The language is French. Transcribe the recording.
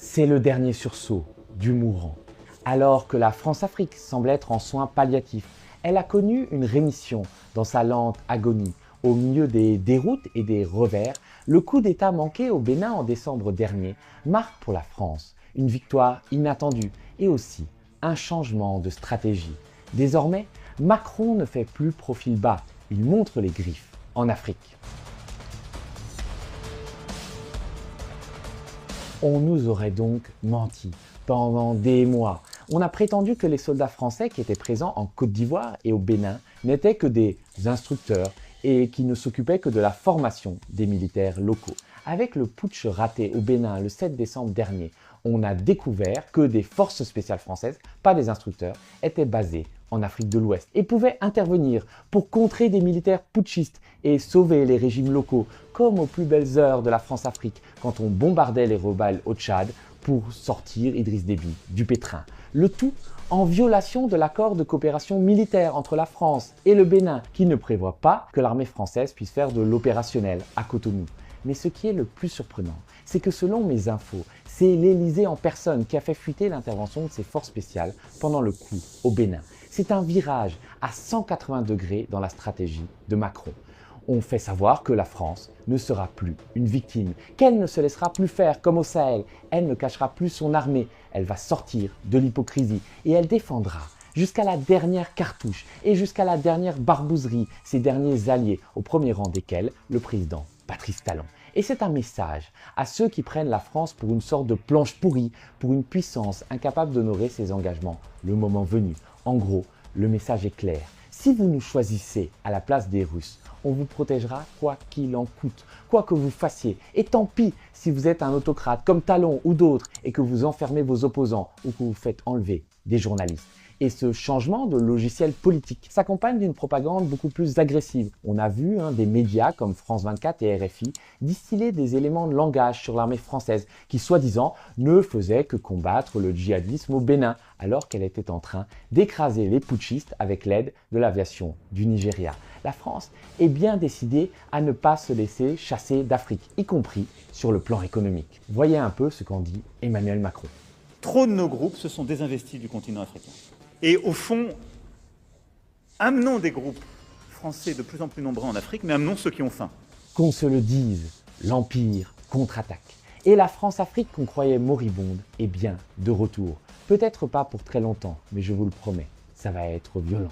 C'est le dernier sursaut du mourant. Alors que la France-Afrique semble être en soins palliatifs, elle a connu une rémission dans sa lente agonie. Au milieu des déroutes et des revers, le coup d'État manqué au Bénin en décembre dernier marque pour la France une victoire inattendue et aussi un changement de stratégie. Désormais, Macron ne fait plus profil bas, il montre les griffes en Afrique. On nous aurait donc menti pendant des mois. On a prétendu que les soldats français qui étaient présents en Côte d'Ivoire et au Bénin n'étaient que des instructeurs et qui ne s'occupaient que de la formation des militaires locaux. Avec le putsch raté au Bénin le 7 décembre dernier, on a découvert que des forces spéciales françaises, pas des instructeurs, étaient basées en Afrique de l'Ouest et pouvaient intervenir pour contrer des militaires putschistes et sauver les régimes locaux, comme aux plus belles heures de la France-Afrique quand on bombardait les rebelles au Tchad pour sortir Idriss Déby du pétrin. Le tout en violation de l'accord de coopération militaire entre la France et le Bénin, qui ne prévoit pas que l'armée française puisse faire de l'opérationnel à Cotonou. Mais ce qui est le plus surprenant, c'est que selon mes infos, c'est l'Élysée en personne qui a fait fuiter l'intervention de ces forces spéciales pendant le coup au Bénin. C'est un virage à 180 degrés dans la stratégie de Macron. On fait savoir que la France ne sera plus une victime, qu'elle ne se laissera plus faire comme au Sahel, elle ne cachera plus son armée, elle va sortir de l'hypocrisie et elle défendra jusqu'à la dernière cartouche et jusqu'à la dernière barbouzerie ses derniers alliés, au premier rang desquels le président Patrice Talon. Et c'est un message à ceux qui prennent la France pour une sorte de planche pourrie, pour une puissance incapable d'honorer ses engagements, le moment venu. En gros, le message est clair. Si vous nous choisissez à la place des Russes, on vous protégera quoi qu'il en coûte, quoi que vous fassiez. Et tant pis si vous êtes un autocrate comme Talon ou d'autres et que vous enfermez vos opposants ou que vous faites enlever des journalistes. Et ce changement de logiciel politique s'accompagne d'une propagande beaucoup plus agressive. On a vu des médias comme France 24 et RFI distiller des éléments de langage sur l'armée française qui, soi-disant, ne faisait que combattre le djihadisme au Bénin alors qu'elle était en train d'écraser les putschistes avec l'aide de l'aviation du Nigeria. La France est bien décidée à ne pas se laisser chasser d'Afrique, y compris sur le plan économique. Voyez un peu ce qu'en dit Emmanuel Macron. Trop de nos groupes se sont désinvestis du continent africain. Et au fond, amenons des groupes français de plus en plus nombreux en Afrique, mais amenons ceux qui ont faim. Qu'on se le dise, l'Empire contre-attaque. Et la France-Afrique qu'on croyait moribonde est bien de retour. Peut-être pas pour très longtemps, mais je vous le promets, ça va être violent.